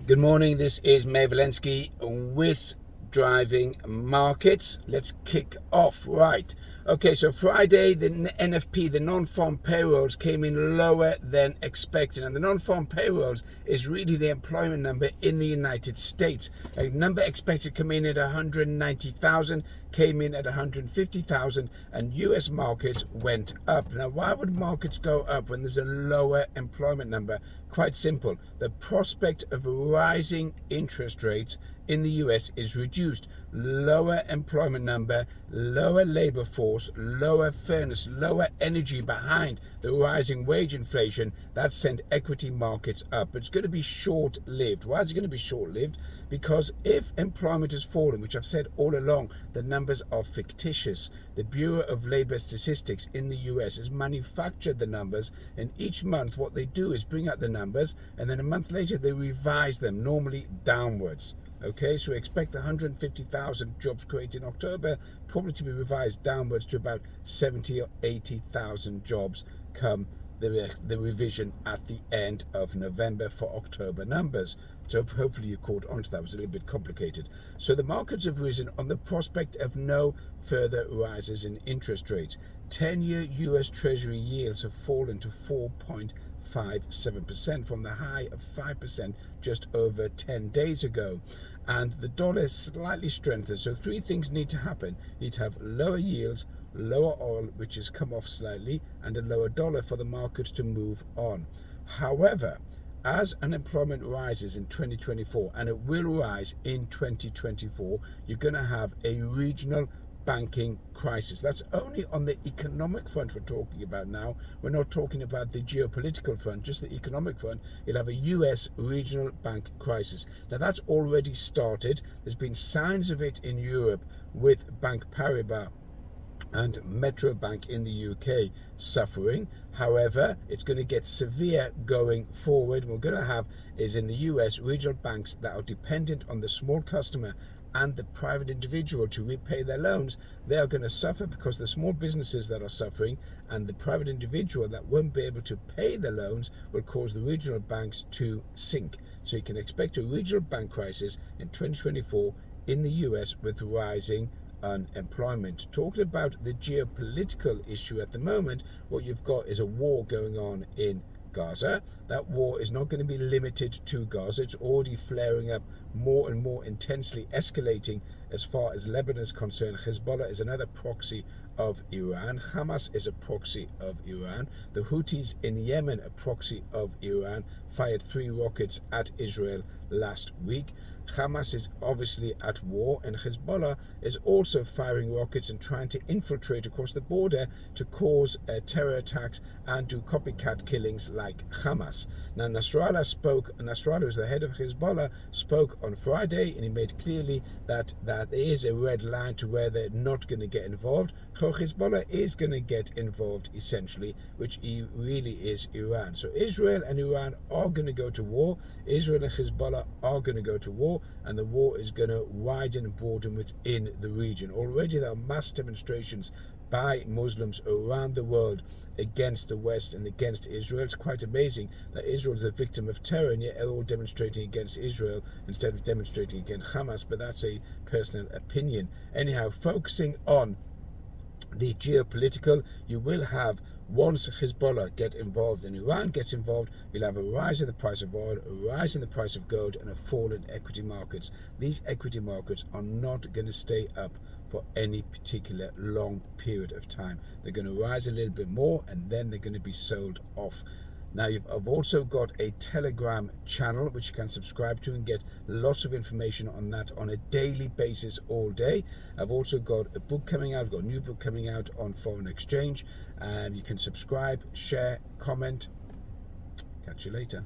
Good morning, this is May Valensky with Driving Markets. Let's kick off. Right. Okay, so Friday, the NFP, the non-farm payrolls came in lower than expected. And the non-farm payrolls is really the employment number in the United States. A number expected to come in at 190,000, came in at 150,000, and US markets went up. Now, why would markets go up when there's a lower employment number? Quite simple. The prospect of rising interest rates in the US is reduced. Lower employment number, lower labor force, lower fairness, lower energy behind the rising wage inflation, that sent equity markets up. But it's going to be short-lived. Why is it going to be short-lived? Because if employment has fallen, which I've said all along, the numbers are fictitious. The Bureau of Labor Statistics in the US has manufactured the numbers, and each month what they do is bring out the numbers, and then a month later they revise them, normally downwards. Okay, so we expect 150,000 jobs created in October, probably to be revised downwards to about 70 or 80,000 jobs come the revision at the end of November for October numbers. So hopefully you caught on to that. It was a little bit complicated. So the markets have risen on the prospect of no further rises in interest rates. 10-year US Treasury yields have fallen to 4.57% from the high of 5% just over 10 days ago. And the dollar is slightly strengthened. So three things need to happen. You need to have lower yields, lower oil, which has come off slightly, and a lower dollar for the market to move on. However, as unemployment rises in 2024, and it will rise in 2024, you're going to have a regional banking crisis. That's only on the economic front we're talking about now. We're not talking about the geopolitical front, just the economic front. You'll have a US regional bank crisis. Now that's already started. There's been signs of it in Europe with Bank Paribas and Metro Bank in the UK suffering. However, it's going to get severe going forward. What we're going to have is in the US regional banks that are dependent on the small customer and the private individual to repay their loans. They are going to suffer because the small businesses that are suffering and the private individual that won't be able to pay the loans will cause the regional banks to sink. So you can expect a regional bank crisis in 2024 in the US with rising unemployment. Talking about the geopolitical issue at the moment, what you've got is a war going on in Gaza. That war is not going to be limited to Gaza. It's already flaring up more and more intensely, escalating as far as Lebanon is concerned. Hezbollah is another proxy of Iran. Hamas is a proxy of Iran. The Houthis in Yemen, a proxy of Iran, fired 3 rockets at Israel last week. Hamas is obviously at war, and Hezbollah is also firing rockets and trying to infiltrate across the border to cause terror attacks and do copycat killings like Hamas. Now Nasrallah, who's the head of Hezbollah, spoke on Friday, and he made clearly that there is a red line to where they're not going to get involved. So Hezbollah is going to get involved essentially, which really is Iran. So Israel and Iran are going to go to war. Israel and Hezbollah are going to go to war, and the war is going to widen and broaden within the region. Already there are mass demonstrations by Muslims around the world against the West and against Israel. It's quite amazing that Israel is a victim of terror, and yet they're all demonstrating against Israel instead of demonstrating against Hamas. But that's a personal opinion. Anyhow, focusing on the geopolitical, you will have, once Hezbollah get involved and Iran gets involved, you'll have a rise in the price of oil, a rise in the price of gold, and a fall in equity markets. These equity markets are not going to stay up for any particular long period of time. They're going to rise a little bit more, and then they're going to be sold off. Now, I've also got a Telegram channel which you can subscribe to and get lots of information on that on a daily basis all day. I've also got a book coming out. I've got a new book coming out on foreign exchange. You can subscribe, share, comment. Catch you later.